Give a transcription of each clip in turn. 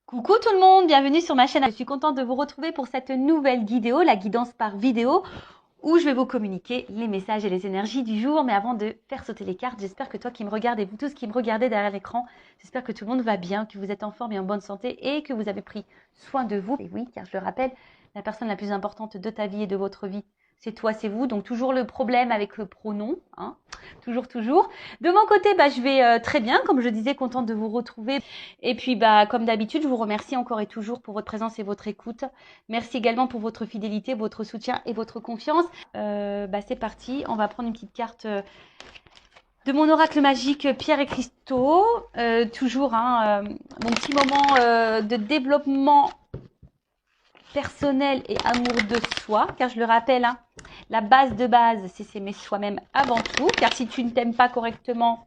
Coucou tout le monde, bienvenue sur ma chaîne. Je suis contente de vous retrouver pour cette nouvelle vidéo, la guidance par vidéo, où je vais vous communiquer les messages et les énergies du jour. Mais avant de faire sauter les cartes, j'espère que toi qui me regardes et vous tous qui me regardez derrière l'écran, j'espère que tout le monde va bien, que vous êtes en forme et en bonne santé et que vous avez pris soin de vous. Et oui, car je le rappelle, la personne la plus importante de ta vie et de votre vie, c'est toi, c'est vous. Donc toujours le problème avec le pronom, hein. Toujours. De mon côté, je vais très bien, comme je disais, contente de vous retrouver. Et puis, comme d'habitude, je vous remercie encore et toujours pour votre présence et votre écoute. Merci également pour votre fidélité, votre soutien et votre confiance. C'est parti, on va prendre une petite carte de mon oracle magique Pierre et Cristaux. Toujours mon petit moment de développement personnel et amour de soi, car je le rappelle, la base de base, c'est s'aimer soi-même avant tout, car si tu ne t'aimes pas correctement,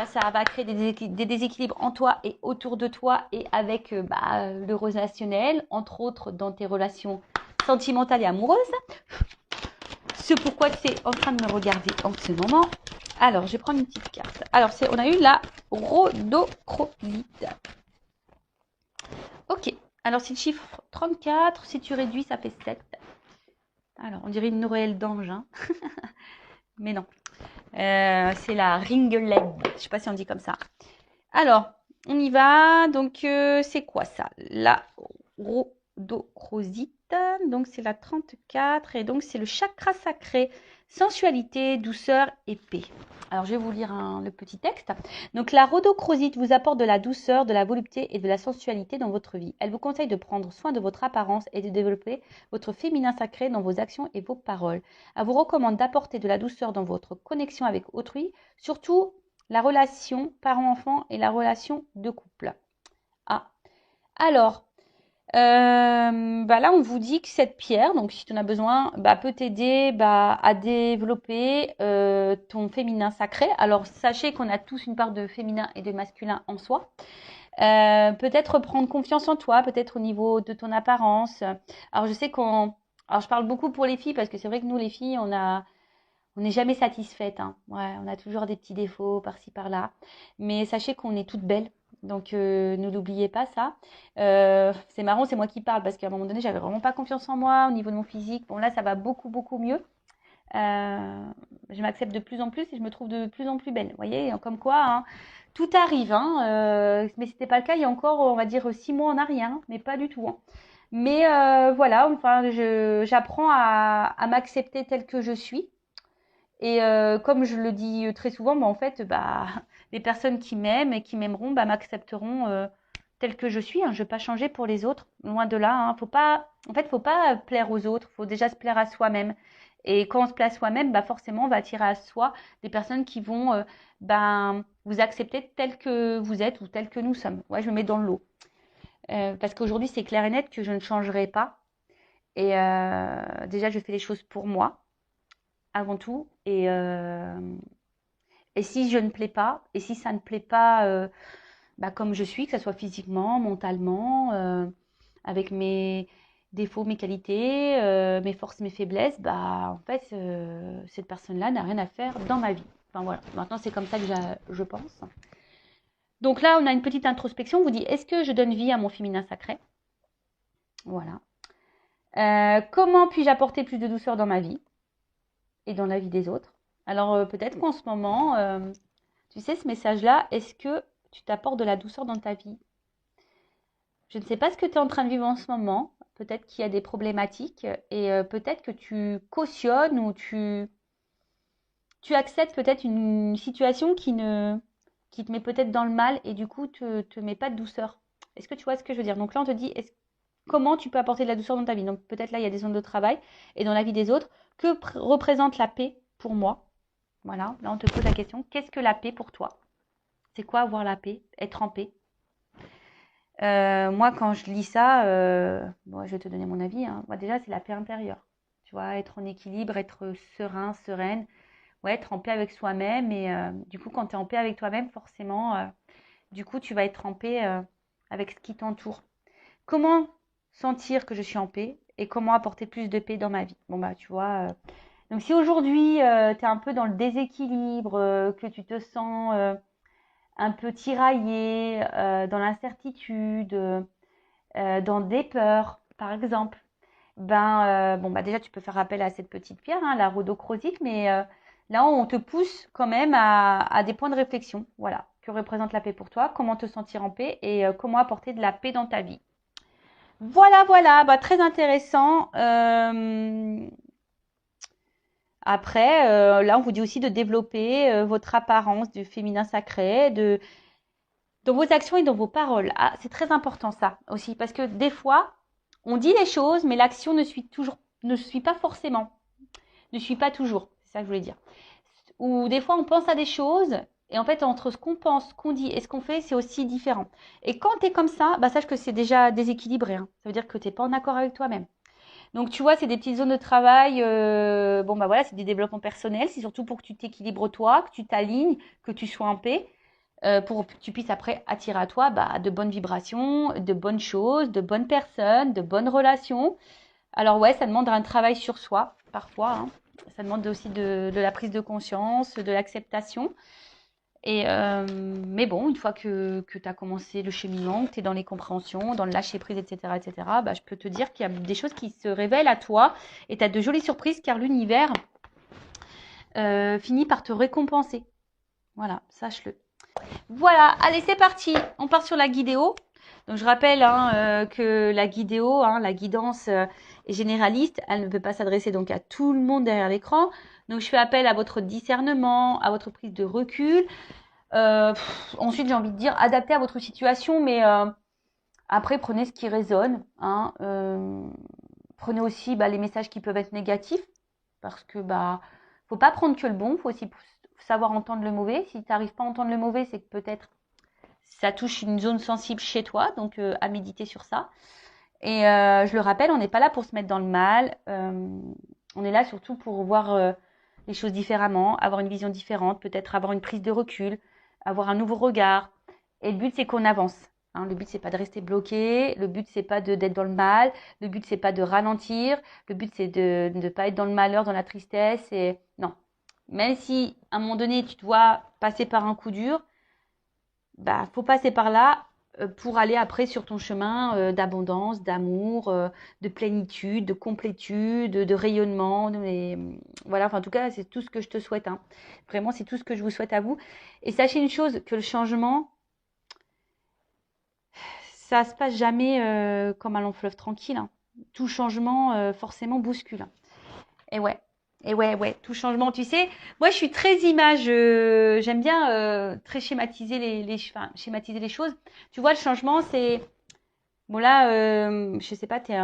ça va créer des déséquilibres en toi et autour de toi et avec le relationnel, entre autres dans tes relations sentimentales et amoureuses. C'est pourquoi tu es en train de me regarder en ce moment. Alors, je vais prendre une petite carte. Alors, on a eu la rhodochrosite. Ok. Alors, c'est le chiffre 34. Si tu réduis, ça fait 7. Alors, on dirait une Noël d'ange, hein. Mais non. C'est la ringeled. Je ne sais pas si on dit comme ça. Alors, on y va. Donc, c'est quoi ça? La rhodochrosite. Donc, c'est la 34. Et donc, c'est le chakra sacré. Sensualité, douceur et paix. Alors, je vais vous lire le petit texte. Donc, la rhodochrosite vous apporte de la douceur, de la volupté et de la sensualité dans votre vie. Elle vous conseille de prendre soin de votre apparence et de développer votre féminin sacré dans vos actions et vos paroles. Elle vous recommande d'apporter de la douceur dans votre connexion avec autrui, surtout la relation parent-enfant et la relation de couple. Alors, là, on vous dit que cette pierre, donc si tu en as besoin, peut t'aider à développer ton féminin sacré. Alors, sachez qu'on a tous une part de féminin et de masculin en soi. Peut-être prendre confiance en toi, peut-être au niveau de ton apparence. Alors, je sais alors, je parle beaucoup pour les filles parce que c'est vrai que nous, les filles, on n'est jamais satisfaite, hein. Ouais, on a toujours des petits défauts par-ci, par-là. Mais sachez qu'on est toutes belles. Donc, ne l'oubliez pas, ça. C'est marrant, c'est moi qui parle parce qu'à un moment donné, j'avais vraiment pas confiance en moi au niveau de mon physique. Bon, là, ça va beaucoup, beaucoup mieux. Je m'accepte de plus en plus et je me trouve de plus en plus belle. Vous voyez, comme quoi, hein, tout arrive. Mais ce n'était pas le cas il y a encore, on va dire, 6 mois en arrière. Mais pas du tout. Mais voilà, enfin, j'apprends à m'accepter telle que je suis. Et comme je le dis très souvent, en fait, les personnes qui m'aiment et qui m'aimeront m'accepteront telle que je suis. Je ne vais pas changer pour les autres, loin de là. Faut pas plaire aux autres, faut déjà se plaire à soi-même. Et quand on se plaît à soi-même, forcément, on va attirer à soi des personnes qui vont vous accepter tel que vous êtes ou tel que nous sommes. Ouais, je me mets dans le lot. Parce qu'aujourd'hui, c'est clair et net que je ne changerai pas. Et déjà, je fais les choses pour moi avant tout. Et si je ne plais pas, et si ça ne plaît pas comme je suis, que ce soit physiquement, mentalement, avec mes défauts, mes qualités, mes forces, mes faiblesses, en fait, cette personne-là n'a rien à faire dans ma vie. Enfin voilà, maintenant c'est comme ça que je pense. Donc là, on a une petite introspection. On vous dit, est-ce que je donne vie à mon féminin sacré? Voilà. Comment puis-je apporter plus de douceur dans ma vie et dans la vie des autres? Alors peut-être qu'en ce moment, tu sais, ce message-là, est-ce que tu t'apportes de la douceur dans ta vie? Je ne sais pas ce que tu es en train de vivre en ce moment. Peut-être qu'il y a des problématiques et peut-être que tu cautionnes ou tu acceptes peut-être une situation qui te met peut-être dans le mal et du coup te met pas de douceur. Est-ce que tu vois ce que je veux dire? Donc là, on te dit comment tu peux apporter de la douceur dans ta vie? Donc peut-être là, il y a des zones de travail et dans la vie des autres. Que représente la paix pour moi? Voilà, là, on te pose la question. Qu'est-ce que la paix pour toi? C'est quoi avoir la paix? Être en paix? Moi, quand je lis ça, je vais te donner mon avis, hein. Moi, déjà, c'est la paix intérieure. Tu vois, être en équilibre, être serein, sereine, ouais, être en paix avec soi-même. Et du coup, quand tu es en paix avec toi-même, forcément, du coup, tu vas être en paix avec ce qui t'entoure. Comment sentir que je suis en paix et comment apporter plus de paix dans ma vie? Bon, tu vois. Donc, si aujourd'hui, tu es un peu dans le déséquilibre, que tu te sens un peu tiraillé, dans l'incertitude, dans des peurs, par exemple, bon, bah déjà, tu peux faire appel à cette petite pierre, hein, la rhodochrosite, mais là, on te pousse quand même à des points de réflexion. Voilà, que représente la paix pour toi, comment te sentir en paix et comment apporter de la paix dans ta vie. Voilà, voilà, bah, très intéressant. Après, là, on vous dit aussi de développer votre apparence du féminin sacré, dans vos actions et dans vos paroles. Ah, c'est très important ça aussi, parce que des fois, on dit les choses, mais l'action ne suit pas forcément, ne suit pas toujours. C'est ça que je voulais dire. Ou des fois, on pense à des choses, et en fait, entre ce qu'on pense, ce qu'on dit et ce qu'on fait, c'est aussi différent. Et quand tu es comme ça, bah, sache que c'est déjà déséquilibré, hein. Ça veut dire que tu n'es pas en accord avec toi-même. Donc, tu vois, c'est des petites zones de travail. Bon, bah voilà, c'est des développements personnels. C'est surtout pour que tu t'équilibres toi, que tu t'alignes, que tu sois en paix, pour que tu puisses après attirer à toi bah, de bonnes vibrations, de bonnes choses, de bonnes personnes, de bonnes relations. Alors ouais, ça demande un travail sur soi, parfois, hein. Ça demande aussi de la prise de conscience, de l'acceptation. Mais bon, une fois que tu as commencé le cheminement, que tu es dans les compréhensions, dans le lâcher-prise, etc., bah, je peux te dire qu'il y a des choses qui se révèlent à toi et tu as de jolies surprises car l'univers finit par te récompenser. Voilà, sache-le. Voilà, allez, c'est parti. On part sur la guidéo. Donc, je rappelle hein, que la guidéo, hein, la guidance est généraliste. Elle ne peut pas s'adresser donc à tout le monde derrière l'écran. Donc, je fais appel à votre discernement, à votre prise de recul. Ensuite, j'ai envie de dire, adapté à votre situation, mais après, prenez ce qui résonne. Hein, prenez aussi bah, les messages qui peuvent être négatifs, parce que bah, faut pas prendre que le bon, faut aussi savoir entendre le mauvais. Si tu n'arrives pas à entendre le mauvais, c'est que peut-être ça touche une zone sensible chez toi, donc à méditer sur ça. Et je le rappelle, on n'est pas là pour se mettre dans le mal. On est là surtout pour voir les choses différemment, avoir une vision différente, peut-être avoir une prise de recul, avoir un nouveau regard. Et le but, c'est qu'on avance. Hein, le but, c'est pas de rester bloqué. Le but, c'est pas d'être dans le mal. Le but, c'est pas de ralentir. Le but, c'est de ne pas être dans le malheur, dans la tristesse. Et non. Même si, à un moment donné, tu dois passer par un coup dur, bah, faut passer par là pour aller après sur ton chemin d'abondance, d'amour, de plénitude, de complétude, de rayonnement. Voilà, enfin, en tout cas, c'est tout ce que je te souhaite. Hein. Vraiment, c'est tout ce que je vous souhaite à vous. Et sachez une chose, que le changement, ça se passe jamais comme un long fleuve tranquille. Hein. Tout changement, forcément, bouscule. Hein. Et ouais. Et ouais, ouais, tout changement, tu sais. Moi, je suis très image. J'aime bien très schématiser enfin, schématiser les choses. Tu vois, le changement, c'est bon là. Je sais pas, t'es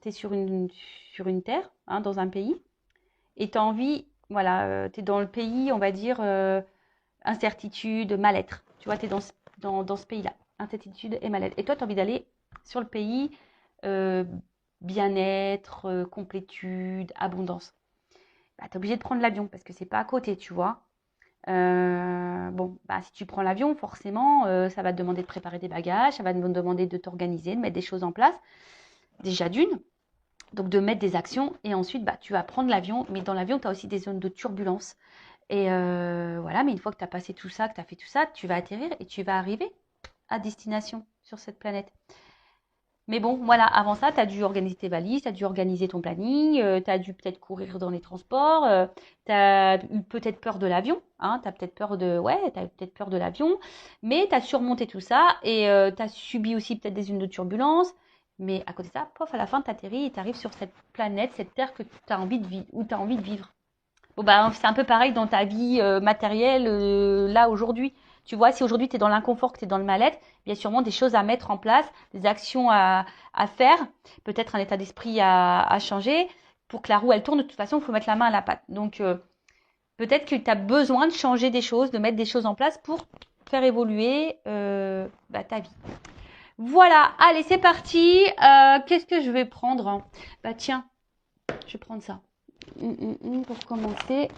sur une terre, hein, dans un pays, et t'as envie, voilà, t'es dans le pays, on va dire incertitude, mal-être. Tu vois, t'es dans ce pays-là, incertitude et mal-être. Et toi, t'as envie d'aller sur le pays euh, bien-être, complétude, abondance. Bah, tu es obligé de prendre l'avion parce que c'est pas à côté, tu vois. Bon, bah, si tu prends l'avion, forcément, ça va te demander de préparer des bagages, ça va te demander de t'organiser, de mettre des choses en place. Déjà d'une, donc de mettre des actions. Et ensuite, bah, tu vas prendre l'avion. Mais dans l'avion, tu as aussi des zones de turbulence. Et voilà, mais une fois que tu as passé tout ça, que tu as fait tout ça, tu vas atterrir et tu vas arriver à destination sur cette planète. Mais bon, voilà, avant ça, tu as dû organiser tes valises, tu as dû organiser ton planning, tu as dû peut-être courir dans les transports, tu as eu peut-être peur de l'avion, hein, tu as peut-être peur de l'avion, mais tu as surmonté tout ça et tu as subi aussi peut-être des zones de turbulence. Mais à côté de ça, pof, à la fin, tu atterris et tu arrives sur cette planète, cette terre que tu as envie de vivre, où tu as envie de vivre. Bon, bah, c'est un peu pareil dans ta vie matérielle, là, aujourd'hui. Tu vois, si aujourd'hui tu es dans l'inconfort, que tu es dans le mal-être, il y a sûrement des choses à mettre en place, des actions à faire, peut-être un état d'esprit à changer. Pour que la roue, elle tourne, de toute façon, il faut mettre la main à la pâte. Donc, peut-être que tu as besoin de changer des choses, de mettre des choses en place pour faire évoluer bah, ta vie. Voilà, allez, c'est parti. Qu'est-ce que je vais prendre, hein? Bah tiens, je vais prendre ça. Pour commencer.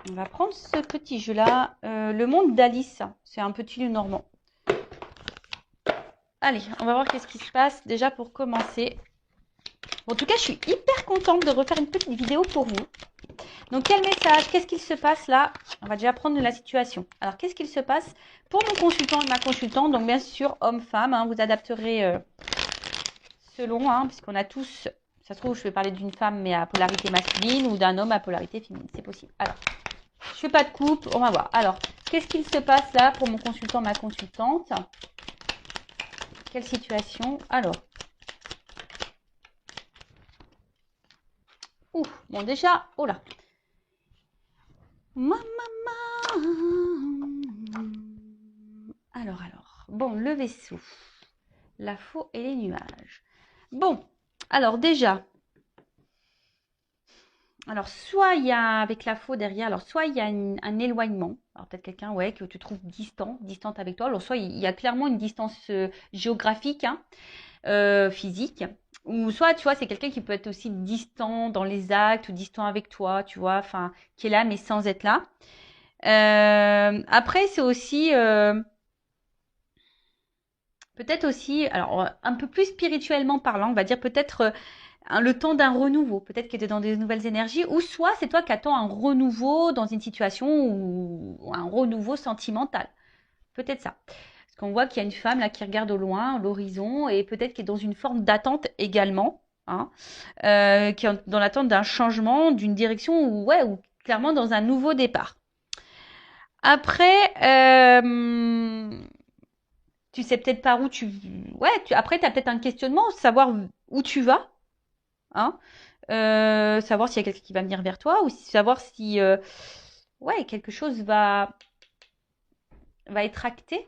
On va prendre ce petit jeu-là. Le monde d'Alice. C'est un petit lieu normand. Allez, on va voir qu'est-ce qui se passe déjà pour commencer. Bon, en tout cas, je suis hyper contente de refaire une petite vidéo pour vous. Donc, quel message? Qu'est-ce qu'il se passe là? On va déjà prendre la situation. Alors, qu'est-ce qu'il se passe pour mon consultant et ma consultante? Donc, bien sûr, homme-femme, hein, vous adapterez selon, hein, puisqu'on a tous, ça se trouve, je vais parler d'une femme mais à polarité masculine ou d'un homme à polarité féminine. C'est possible. Alors, je fais pas de coupe, on va voir. Alors, qu'est-ce qu'il se passe là pour mon consultant, ma consultante? Quelle situation? Alors, bon déjà, oh là. Alors, bon, le vaisseau, la faux et les nuages. Bon, alors déjà, alors soit il y a avec la faux derrière, alors soit il y a un éloignement, alors peut-être quelqu'un ouais que tu trouves distante avec toi, alors soit il y a clairement une distance géographique, hein, physique, ou soit tu vois c'est quelqu'un qui peut être aussi distant dans les actes ou distant avec toi, tu vois, enfin qui est là mais sans être là. Après c'est aussi peut-être aussi, alors un peu plus spirituellement parlant, on va dire peut-être le temps d'un renouveau. Peut-être que tu es dans des nouvelles énergies, ou soit c'est toi qui attends un renouveau dans une situation ou un renouveau sentimental. Peut-être ça. Parce qu'on voit qu'il y a une femme là qui regarde au loin, l'horizon, et peut-être qui est dans une forme d'attente également, hein, qui est dans l'attente d'un changement, d'une direction, ou ouais, ou clairement dans un nouveau départ. Après, tu sais peut-être par où tu... Ouais, après, tu as peut-être un questionnement, savoir où tu vas, hein, savoir s'il y a quelqu'un qui va venir vers toi, ou savoir si ouais, quelque chose va être acté.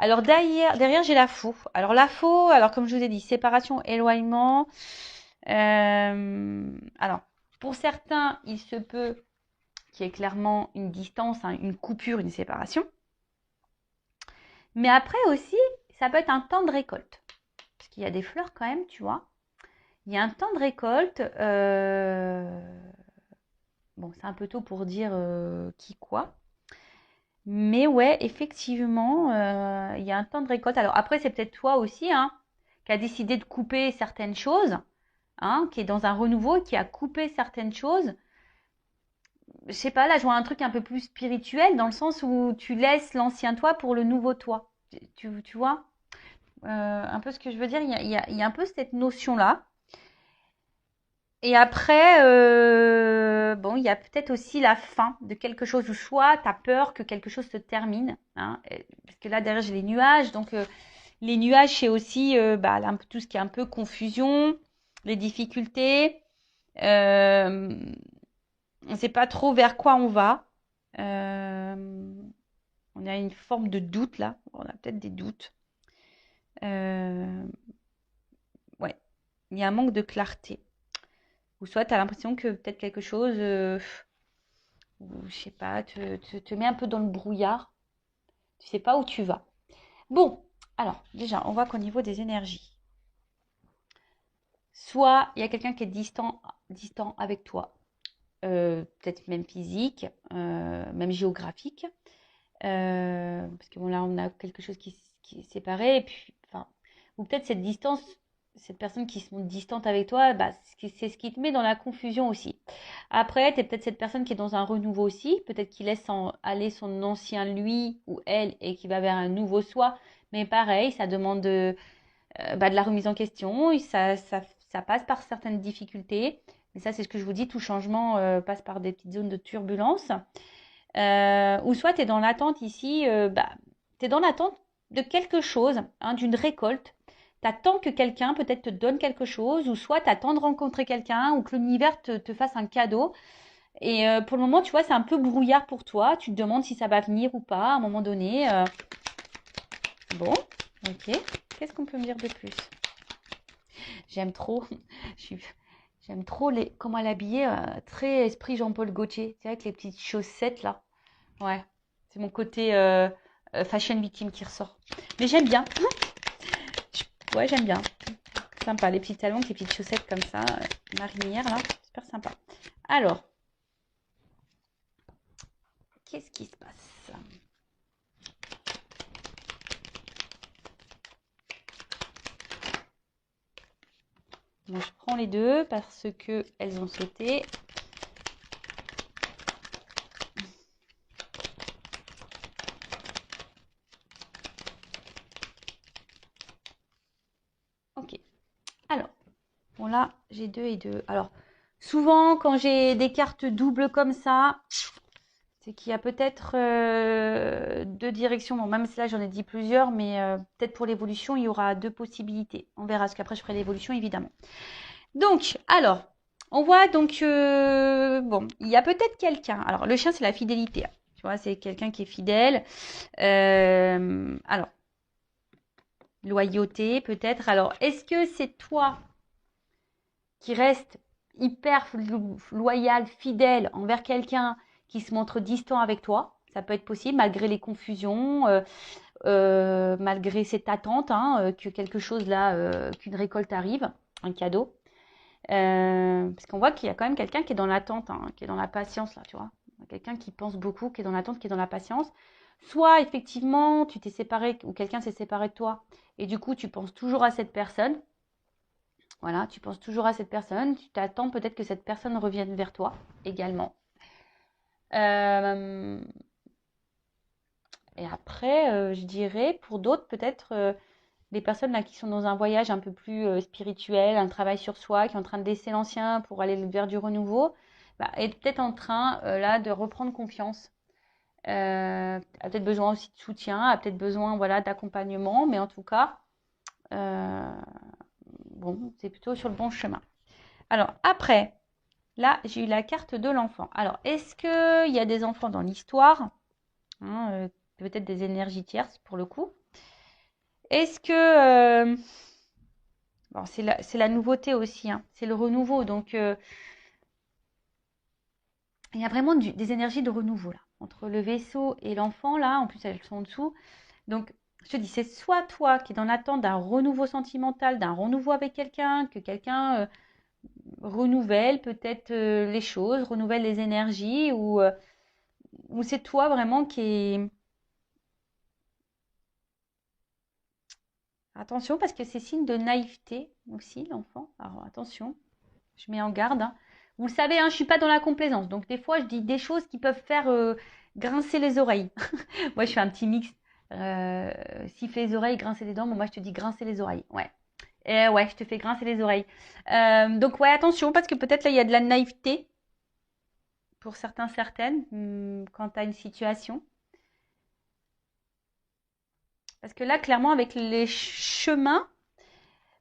Alors derrière j'ai la faux. Alors la faux, alors comme je vous ai dit, séparation, éloignement. Alors, pour certains, il se peut qu'il y ait clairement une distance, hein, une coupure, une séparation. Mais après aussi, ça peut être un temps de récolte. Parce qu'il y a des fleurs quand même, tu vois. Il y a un temps de récolte. Bon, c'est un peu tôt pour dire qui quoi. Mais ouais, effectivement, il y a un temps de récolte. Alors après, c'est peut-être toi aussi, hein, qui a décidé de couper certaines choses, hein, qui est dans un renouveau, qui a coupé certaines choses. Je sais pas, là, je vois un truc un peu plus spirituel, dans le sens où tu laisses l'ancien toi pour le nouveau toi. Tu vois un peu ce que je veux dire, il y a un peu cette notion-là. Et après, bon, il y a peut-être aussi la fin de quelque chose, ou soit tu as peur que quelque chose se termine, hein, parce que là, derrière, j'ai les nuages, donc les nuages, c'est aussi bah, tout ce qui est un peu confusion, les difficultés, on ne sait pas trop vers quoi on va, on a une forme de doute là, on a peut-être des doutes, euh, ouais, il y a un manque de clarté, ou soit tu as l'impression que peut-être quelque chose... ou je sais pas, te met un peu dans le brouillard. Tu sais pas où tu vas. Bon, alors déjà, on voit qu'au niveau des énergies, soit il y a quelqu'un qui est distant avec toi, peut-être même physique, même géographique, parce que bon là on a quelque chose qui est séparé, et puis, enfin, ou peut-être cette distance, cette personne qui se montre distante avec toi, bah, c'est ce qui te met dans la confusion aussi. Après, tu es peut-être cette personne qui est dans un renouveau aussi, peut-être qui laisse aller son ancien lui ou elle et qui va vers un nouveau soi, mais pareil, ça demande bah, de la remise en question, et ça passe par certaines difficultés, mais ça c'est ce que je vous dis, tout changement passe par des petites zones de turbulence. Ou soit tu es dans l'attente ici, bah, tu es dans l'attente de quelque chose, hein, d'une récolte. Tu attends que quelqu'un peut-être te donne quelque chose, ou soit tu attends de rencontrer quelqu'un, ou que l'univers te fasse un cadeau. Et pour le moment, tu vois, c'est un peu brouillard pour toi. Tu te demandes si ça va venir ou pas à un moment donné. Bon, ok. Qu'est-ce qu'on peut me dire de plus? J'aime trop. J'aime trop comment elle est habillée, très esprit Jean-Paul Gaultier. Tu sais, avec les petites chaussettes là. Ouais, c'est mon côté fashion victime qui ressort. Mais j'aime bien. Ouais, j'aime bien. Sympa, les petits talons, avec les petites chaussettes comme ça, marinières là, super sympa. Alors, qu'est-ce qui se passe? Moi, je prends les deux parce que elles ont sauté. Bon, là, j'ai 2 et 2. Alors, souvent, quand j'ai des cartes doubles comme ça, c'est qu'il y a peut-être 2 directions. Bon, même si là, j'en ai dit plusieurs, mais peut-être pour l'évolution, il y aura 2 possibilités. On verra, parce qu'après, je ferai l'évolution, évidemment. Donc, alors, on voit donc, bon, il y a peut-être quelqu'un. Alors, le chien, c'est la fidélité, hein. Tu vois, c'est quelqu'un qui est fidèle. Alors, loyauté, peut-être. Alors, est-ce que c'est toi qui reste hyper loyal, fidèle envers quelqu'un qui se montre distant avec toi? Ça peut être possible, malgré les confusions, malgré cette attente, hein, que quelque chose là, qu'une récolte arrive, un cadeau. Parce qu'on voit qu'il y a quand même quelqu'un qui est dans l'attente, hein, qui est dans la patience là, tu vois. Quelqu'un qui pense beaucoup, qui est dans l'attente, qui est dans la patience. Soit effectivement, tu t'es séparé ou quelqu'un s'est séparé de toi et du coup, tu penses toujours à cette personne. Voilà, tu penses toujours à cette personne. Tu t'attends peut-être que cette personne revienne vers toi également. Euh, et après, je dirais, pour d'autres, peut-être les personnes là qui sont dans un voyage un peu plus spirituel, un travail sur soi, qui est en train de laisser l'ancien pour aller vers du renouveau, bah, est peut-être en train là de reprendre confiance. A peut-être besoin aussi de soutien, a peut-être besoin voilà d'accompagnement, mais en tout cas, euh, bon, c'est plutôt sur le bon chemin. Alors après, là, j'ai eu la carte de l'enfant. Alors, est-ce qu'il y a des enfants dans l'histoire, hein, peut-être des énergies tierces pour le coup. Est-ce que bon, c'est la nouveauté aussi, hein. C'est le renouveau. Donc, il y a vraiment des énergies de renouveau là. Entre le vaisseau et l'enfant, là, en plus elles sont en dessous. Donc, je te dis, c'est soit toi qui es dans l'attente d'un renouveau sentimental, d'un renouveau avec quelqu'un, que quelqu'un renouvelle peut-être les choses, renouvelle les énergies, ou c'est toi vraiment qui est... Attention, parce que c'est signe de naïveté aussi, l'enfant. Alors, attention. Je mets en garde, hein. Vous le savez, hein, je ne suis pas dans la complaisance. Donc, des fois, je dis des choses qui peuvent faire grincer les oreilles. Moi, je fais un petit mix. Siffler les oreilles, grincer les dents. Bon, moi, je te dis grincer les oreilles. Ouais. Et ouais, je te fais grincer les oreilles. Donc, ouais, attention, parce que peut-être là, il y a de la naïveté pour certains, certaines, quant à une situation. Parce que là, clairement, avec les chemins,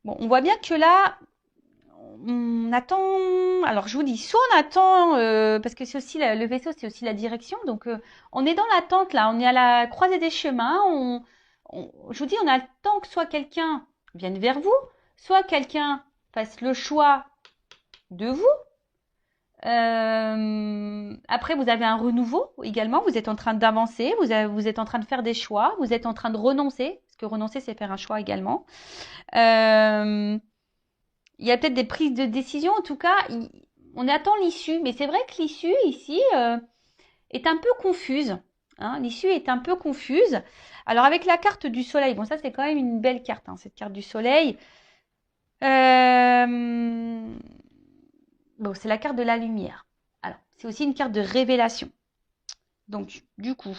bon, on voit bien que là, on attend. Alors, je vous dis, soit on attend, parce que c'est aussi le vaisseau, c'est aussi la direction. Donc, on est dans l'attente là. On est à la croisée des chemins. Je vous dis, on attend que soit quelqu'un vienne vers vous, soit quelqu'un fasse le choix de vous. Après, vous avez un renouveau également. Vous êtes en train d'avancer. Vous êtes en train de faire des choix. Vous êtes en train de renoncer. Parce que renoncer, c'est faire un choix également. Euh, il y a peut-être des prises de décision. En tout cas, on attend l'issue. Mais c'est vrai que l'issue ici est un peu confuse, hein. L'issue est un peu confuse. Alors avec la carte du soleil, bon ça c'est quand même une belle carte, hein, cette carte du soleil. Euh, Bon, c'est la carte de la lumière. Alors, c'est aussi une carte de révélation. Donc, du coup,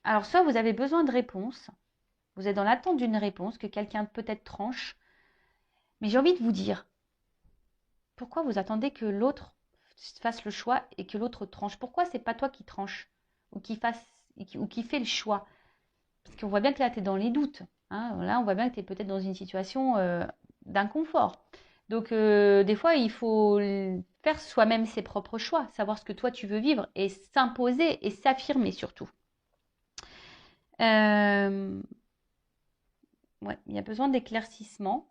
alors soit vous avez besoin de réponses, vous êtes dans l'attente d'une réponse que quelqu'un peut-être tranche, mais j'ai envie de vous dire, pourquoi vous attendez que l'autre fasse le choix et que l'autre tranche? Pourquoi c'est pas toi qui tranche ou qui fait le choix? Parce qu'on voit bien que là, tu es dans les doutes, hein. Là, on voit bien que tu es peut-être dans une situation d'inconfort. Donc, des fois, il faut faire soi-même ses propres choix, savoir ce que toi tu veux vivre et s'imposer et s'affirmer surtout. Euh, ouais, il y a besoin d'éclaircissement.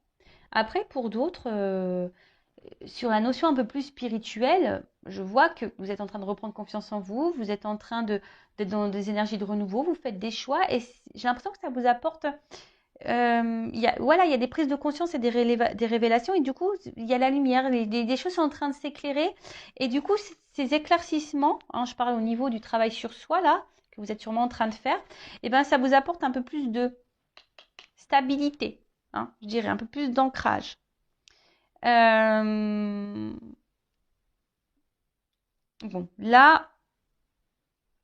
Après, pour d'autres, sur la notion un peu plus spirituelle, je vois que vous êtes en train de reprendre confiance en vous, vous êtes en train d'être dans des énergies de renouveau, vous faites des choix et j'ai l'impression que ça vous apporte. Voilà, il y a des prises de conscience et des révélations et du coup, il y a la lumière, des choses sont en train de s'éclairer et du coup, ces éclaircissements, hein, je parle au niveau du travail sur soi là, que vous êtes sûrement en train de faire, et ben ça vous apporte un peu plus de stabilité, hein, je dirais, un peu plus d'ancrage. Euh, Bon, là,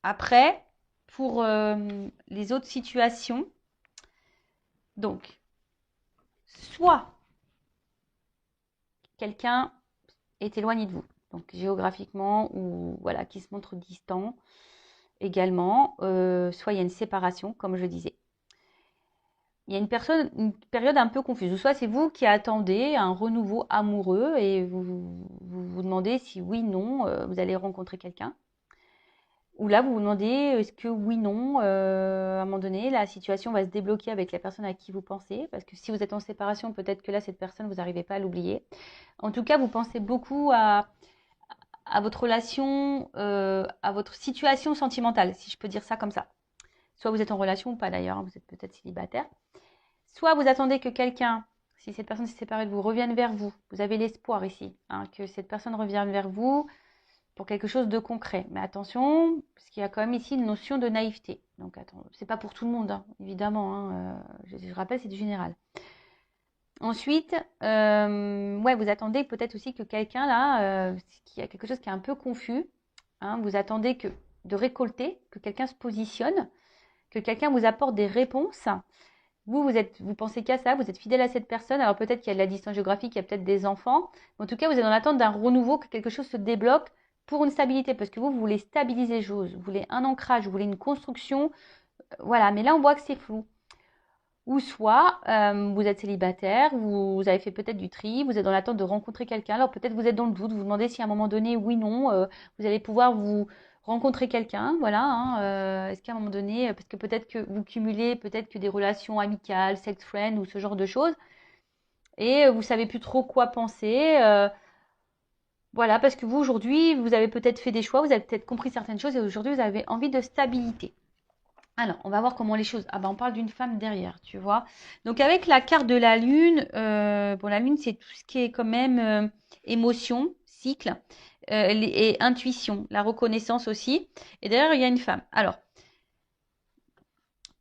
après, pour les autres situations, donc, soit quelqu'un est éloigné de vous, donc géographiquement ou voilà, qui se montre distant également, soit il y a une séparation, comme je disais. Il y a une période un peu confuse. Soit c'est vous qui attendez un renouveau amoureux et vous demandez si oui, non, vous allez rencontrer quelqu'un. Ou là, vous vous demandez est-ce que oui, non, à un moment donné, la situation va se débloquer avec la personne à qui vous pensez. Parce que si vous êtes en séparation, peut-être que là, cette personne, vous n'arrivez pas à l'oublier. En tout cas, vous pensez beaucoup à votre relation, à votre situation sentimentale, si je peux dire ça comme ça. Soit vous êtes en relation ou pas d'ailleurs, hein, vous êtes peut-être célibataire. Soit vous attendez que quelqu'un, si cette personne s'est séparée de vous, revienne vers vous. Vous avez l'espoir ici, hein, que cette personne revienne vers vous pour quelque chose de concret. Mais attention, parce qu'il y a quand même ici une notion de naïveté. Donc attends, c'est pas pour tout le monde, hein, évidemment. Hein, je rappelle, c'est du général. Ensuite, ouais, vous attendez peut-être aussi que quelqu'un là, qui a quelque chose qui est un peu confus, hein, vous attendez de récolter, que quelqu'un se positionne, que quelqu'un vous apporte des réponses. Vous pensez qu'à ça, vous êtes fidèle à cette personne. Alors peut-être qu'il y a de la distance géographique, il y a peut-être des enfants. Mais en tout cas, vous êtes dans l'attente d'un renouveau, que quelque chose se débloque pour une stabilité. Parce que vous voulez stabiliser les choses, vous voulez un ancrage, vous voulez une construction. Voilà, mais là, on voit que c'est flou. Ou soit vous êtes célibataire, vous avez fait peut-être du tri, vous êtes dans l'attente de rencontrer quelqu'un. Alors peut-être vous êtes dans le doute, vous vous demandez si à un moment donné, oui, non, vous allez pouvoir vous rencontrer quelqu'un. Voilà, hein, est-ce qu'à un moment donné, parce que peut-être que vous cumulez peut-être que des relations amicales, sex friend ou ce genre de choses, et vous savez plus trop quoi penser. Voilà, parce que vous aujourd'hui, vous avez peut-être fait des choix, vous avez peut-être compris certaines choses et aujourd'hui vous avez envie de stabilité. Alors, on va voir comment les choses. Ah ben, on parle d'une femme derrière, tu vois. Donc, avec la carte de la lune, bon, la lune, c'est tout ce qui est quand même émotion, cycle et intuition, la reconnaissance aussi. Et derrière, il y a une femme. Alors,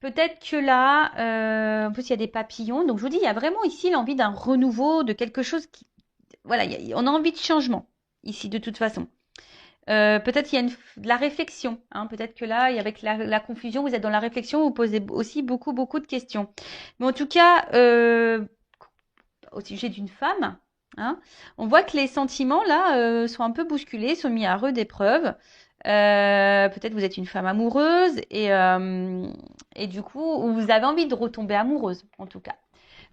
peut-être que là, en plus, il y a des papillons. Donc, je vous dis, il y a vraiment ici l'envie d'un renouveau, de quelque chose qui. Voilà, on a envie de changement ici, de toute façon. Peut-être qu'il y a de la réflexion. Hein. Peut-être que là, avec la confusion, vous êtes dans la réflexion, vous posez aussi beaucoup, beaucoup de questions. Mais en tout cas, au sujet d'une femme, hein, on voit que les sentiments, là, sont un peu bousculés, sont mis à rude épreuve. Peut-être vous êtes une femme amoureuse et du coup, vous avez envie de retomber amoureuse, en tout cas.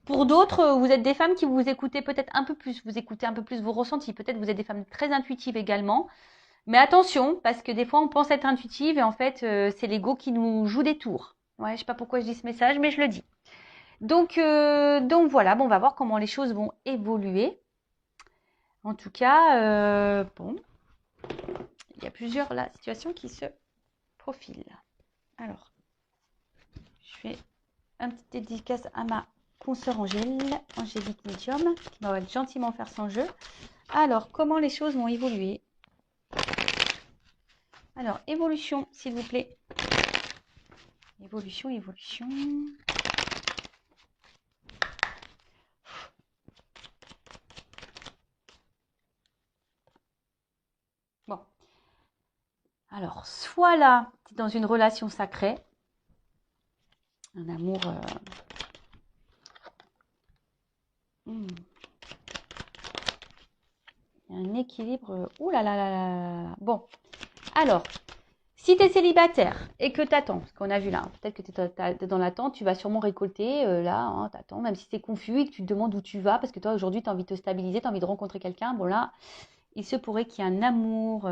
Pour d'autres, vous êtes des femmes qui vous écoutez peut-être un peu plus, vous écoutez un peu plus vos ressentis. Peut-être vous êtes des femmes très intuitives également. Mais attention, parce que des fois, on pense être intuitive et en fait, c'est l'ego qui nous joue des tours. Ouais, je sais pas pourquoi je dis ce message, mais je le dis. Donc voilà, bon, on va voir comment les choses vont évoluer. En tout cas, bon, il y a plusieurs là, situations qui se profilent. Alors, je fais un petit dédicace à ma consoeur Angélique Medium, qui va gentiment faire son jeu. Alors, comment les choses vont évoluer? Alors, évolution, s'il vous plaît. Évolution, évolution. Bon. Alors, soit là, tu es dans une relation sacrée, un amour. Il y a un équilibre. Ouh là là là là là. Bon, alors, si tu es célibataire et que tu attends, ce qu'on a vu là, hein, peut-être que tu es dans l'attente, tu vas sûrement récolter là, hein, tu attends, même si c'est confus et que tu te demandes où tu vas, parce que toi aujourd'hui tu as envie de te stabiliser, tu as envie de rencontrer quelqu'un. Bon là, il se pourrait qu'il y ait un amour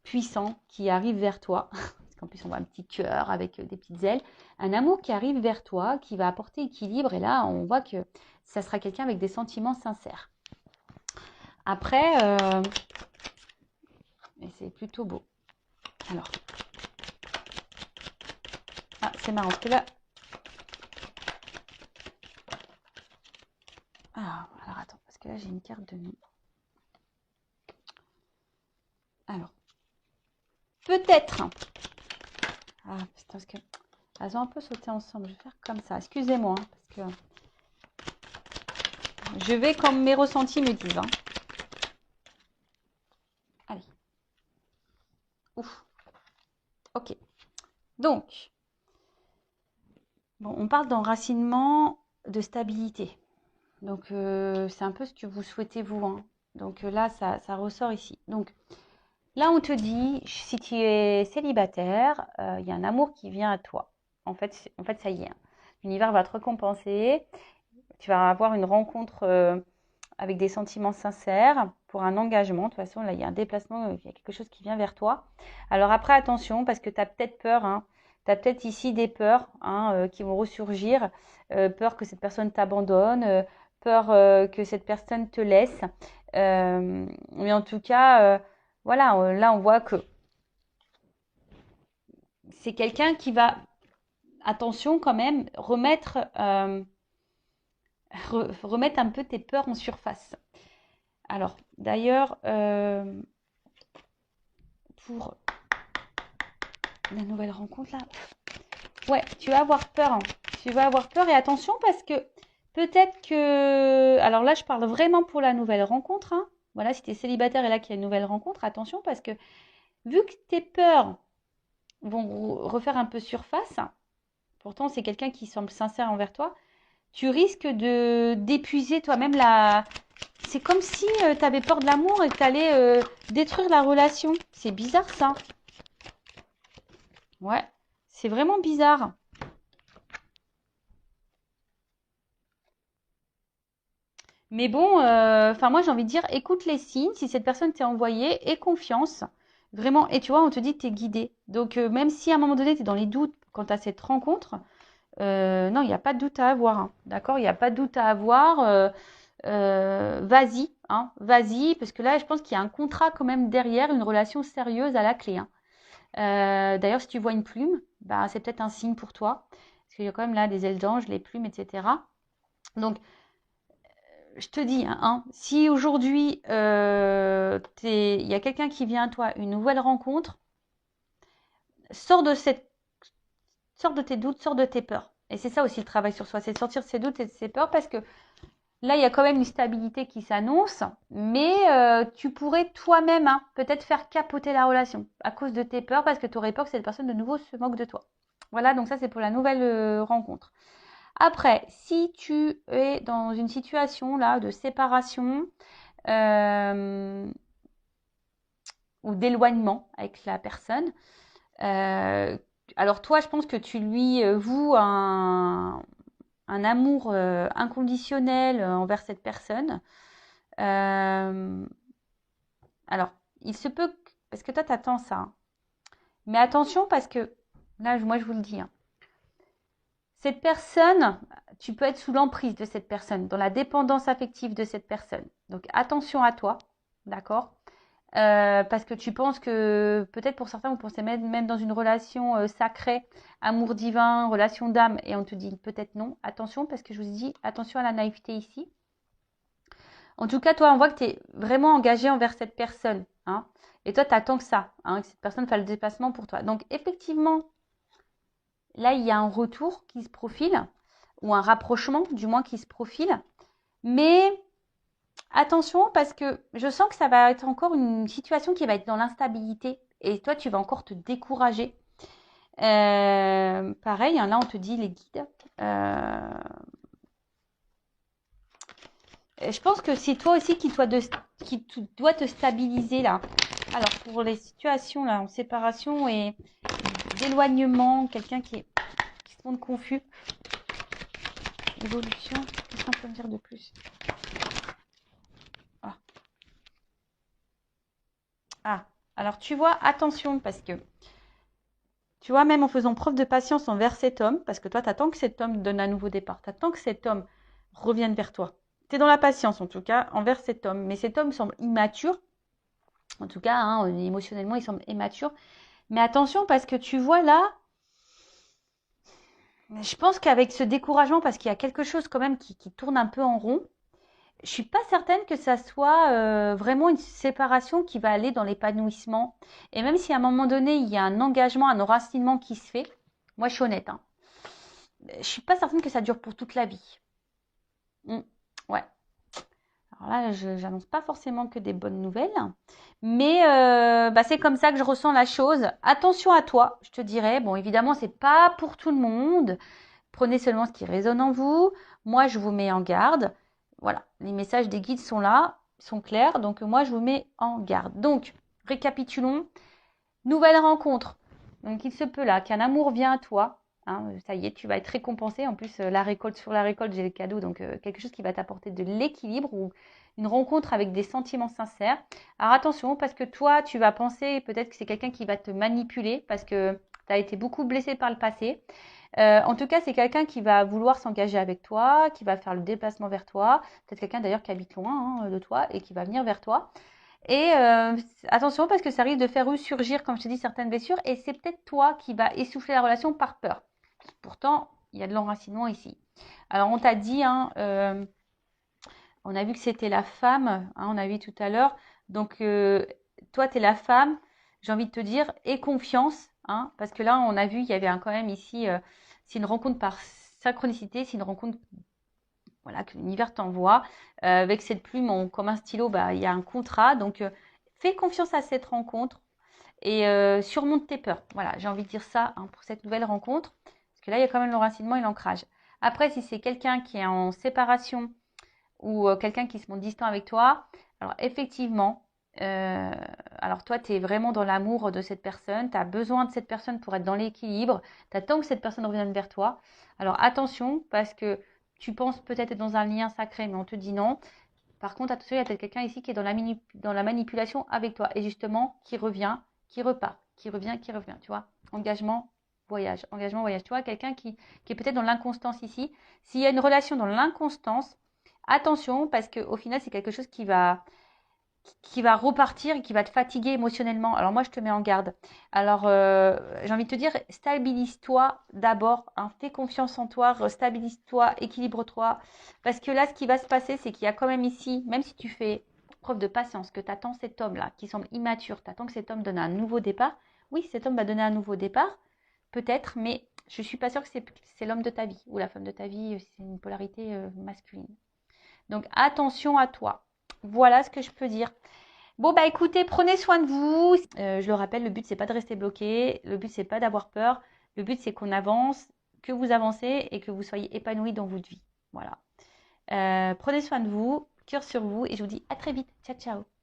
puissant qui arrive vers toi. Parce qu'en plus, on voit un petit cœur avec des petites ailes. Un amour qui arrive vers toi, qui va apporter équilibre. Et là, on voit que ça sera quelqu'un avec des sentiments sincères. Après, c'est plutôt beau. Alors, ah, c'est marrant parce que là. Alors attends, parce que là, j'ai une carte de nuit. Alors, peut-être. Ah, putain, parce que. Elles ont un peu sauté ensemble. Je vais faire comme ça. Excusez-moi, hein, parce que. Je vais comme mes ressentis me disent. Hein. Allez. Ouf. Ok. Donc, bon, on parle d'enracinement, de stabilité. Donc, c'est un peu ce que vous souhaitez vous, hein. Donc là, ça ressort ici. Donc là, on te dit, si tu es célibataire, il y a un amour qui vient à toi. En fait, ça y est, hein. L'univers va te récompenser. Tu vas avoir une rencontre avec des sentiments sincères pour un engagement. De toute façon, là, il y a un déplacement, il y a quelque chose qui vient vers toi. Alors après, attention, parce que tu as peut-être peur, hein. Tu as peut-être ici des peurs, hein, qui vont ressurgir. Peur que cette personne t'abandonne, peur que cette personne te laisse. Mais en tout cas, voilà, là, on voit que c'est quelqu'un qui va, attention quand même, remettre un peu tes peurs en surface. Alors, d'ailleurs, pour la nouvelle rencontre, là, ouais, tu vas avoir peur, hein. Tu vas avoir peur et attention parce que peut-être que... Alors là, je parle vraiment pour la nouvelle rencontre, hein. Voilà, si tu es célibataire et là qu'il y a une nouvelle rencontre, attention parce que vu que tes peurs vont refaire un peu surface, pourtant c'est quelqu'un qui semble sincère envers toi, tu risques de d'épuiser toi-même la... C'est comme si tu avais peur de l'amour et que tu allais détruire la relation. C'est bizarre ça. Ouais, c'est vraiment bizarre. Mais bon, enfin moi j'ai envie de dire, écoute les signes, si cette personne t'est envoyée, aie confiance. Vraiment, et tu vois, on te dit que tu es guidé. Donc même si à un moment donné tu es dans les doutes quant à cette rencontre, non, il n'y a pas de doute à avoir, hein. D'accord? Il n'y a pas de doute à avoir. Vas-y, hein, vas-y, parce que là, je pense qu'il y a un contrat quand même derrière, une relation sérieuse à la clé, hein. D'ailleurs, si tu vois une plume, bah, c'est peut-être un signe pour toi, parce qu'il y a quand même là des ailes d'ange, les plumes, etc. Donc, je te dis, hein, si aujourd'hui, il y a quelqu'un qui vient à toi, une nouvelle rencontre, sors de cette, sors de tes doutes, sors de tes peurs. Et c'est ça aussi le travail sur soi, c'est sortir de ses doutes et de ses peurs, parce que là, il y a quand même une stabilité qui s'annonce, mais tu pourrais toi-même, hein, peut-être faire capoter la relation à cause de tes peurs, parce que tu aurais peur que cette personne de nouveau se moque de toi. Voilà, donc ça c'est pour la nouvelle rencontre. Après, si tu es dans une situation là de séparation euh, ou d'éloignement avec la personne, euh, alors toi, je pense que tu lui voues un amour inconditionnel envers cette personne. Euh, alors, il se peut, parce que toi, t'attends ça, hein. Mais attention parce que, là, moi, je vous le dis, hein, cette personne, tu peux être sous l'emprise de cette personne, dans la dépendance affective de cette personne. Donc, attention à toi, d'accord? Parce que tu penses que, peut-être pour certains, vous pensez même dans une relation sacrée, amour divin, relation d'âme, et on te dit peut-être non. Attention, parce que je vous dis, attention à la naïveté ici. En tout cas, toi, on voit que tu es vraiment engagé envers cette personne, hein. Et toi, tu attends que ça, hein, que cette personne fasse le déplacement pour toi. Donc, effectivement, là, il y a un retour qui se profile, ou un rapprochement, du moins, qui se profile. Mais attention, parce que je sens que ça va être encore une situation qui va être dans l'instabilité. Et toi, tu vas encore te décourager. Pareil, hein, là, on te dit les guides. Je pense que c'est toi aussi qui dois te stabiliser là. Alors pour les situations là en séparation et d'éloignement, quelqu'un qui se montre confus. Évolution, qu'est-ce qu'on peut me dire de plus? Ah. Ah, alors tu vois, attention parce que tu vois, même en faisant preuve de patience envers cet homme, parce que toi, tu attends que cet homme donne un nouveau départ, tu attends que cet homme revienne vers toi. Tu es dans la patience en tout cas envers cet homme, mais cet homme semble immature. En tout cas, hein, émotionnellement, il semble immature. Mais attention, parce que tu vois là, je pense qu'avec ce découragement, parce qu'il y a quelque chose quand même qui tourne un peu en rond, je suis pas certaine que ça soit vraiment une séparation qui va aller dans l'épanouissement. Et même si à un moment donné, il y a un engagement, un enracinement qui se fait, moi je suis honnête, hein, je suis pas certaine que ça dure pour toute la vie. Ouais. Alors là, je n'annonce pas forcément que des bonnes nouvelles, mais bah, c'est comme ça que je ressens la chose. Attention à toi, je te dirais. Bon, évidemment, c'est pas pour tout le monde. Prenez seulement ce qui résonne en vous. Moi, je vous mets en garde. voilà, les messages des guides sont là, sont clairs. Donc moi, je vous mets en garde. Donc, récapitulons. Nouvelle rencontre. Donc il se peut là qu'un amour vient à toi. Hein, ça y est, tu vas être récompensé. En plus, la récolte sur la récolte, j'ai le cadeau. Donc quelque chose qui va t'apporter de l'équilibre ou une rencontre avec des sentiments sincères. Alors attention, parce que toi, tu vas penser peut-être que c'est quelqu'un qui va te manipuler parce que tu as été beaucoup blessé par le passé. En tout cas, c'est quelqu'un qui va vouloir s'engager avec toi, qui va faire le déplacement vers toi. Peut-être quelqu'un d'ailleurs qui habite loin de toi et qui va venir vers toi. Et attention parce que ça risque de faire ressurgir, comme je t'ai dit, certaines blessures. Et c'est peut-être toi qui va essouffler la relation par peur. Pourtant, il y a de l'enracinement ici. Alors, on t'a dit, hein, on a vu que c'était la femme, hein, on a vu tout à l'heure. Donc, toi, tu es la femme, j'ai envie de te dire, aie confiance. Hein, parce que là, on a vu, il y avait quand même ici, c'est une rencontre par synchronicité, c'est une rencontre voilà, que l'univers t'envoie. Avec cette plume, comme un stylo, bah, il y a un contrat. Donc, fais confiance à cette rencontre et surmonte tes peurs. Voilà, j'ai envie de dire ça hein, pour cette nouvelle rencontre. Parce que là, il y a quand même l'enracinement et l'ancrage. Après, si c'est quelqu'un qui est en séparation ou quelqu'un qui se montre distant avec toi, alors effectivement, alors toi, tu es vraiment dans l'amour de cette personne, tu as besoin de cette personne pour être dans l'équilibre, tu attends que cette personne revienne vers toi. Alors attention, parce que tu penses peut-être être dans un lien sacré, mais on te dit non. Par contre, attention, il y a peut-être quelqu'un ici qui est dans la manipulation avec toi et justement qui revient, qui repart, qui revient, tu vois. Engagement, voyage. Tu vois, quelqu'un qui est peut-être dans l'inconstance ici. S'il y a une relation dans l'inconstance, attention parce qu'au final, c'est quelque chose qui va repartir et qui va te fatiguer émotionnellement. Alors moi, je te mets en garde. Alors, j'ai envie de te dire, stabilise-toi d'abord. Hein, fais confiance en toi, stabilise-toi, équilibre-toi. Parce que là, ce qui va se passer, c'est qu'il y a quand même ici, même si tu fais preuve de patience, que tu attends cet homme-là, qui semble immature, tu attends que cet homme donne un nouveau départ. Oui, cet homme va donner un nouveau départ, peut-être, mais je ne suis pas sûre que c'est l'homme de ta vie ou la femme de ta vie, c'est une polarité masculine. Donc, attention à toi. Voilà ce que je peux dire. Bon, bah écoutez, prenez soin de vous. Je le rappelle, le but, c'est pas de rester bloqué. Le but, c'est pas d'avoir peur. Le but, c'est qu'on avance, que vous avancez et que vous soyez épanoui dans votre vie. Voilà. Prenez soin de vous, cœur sur vous et je vous dis à très vite. Ciao, ciao.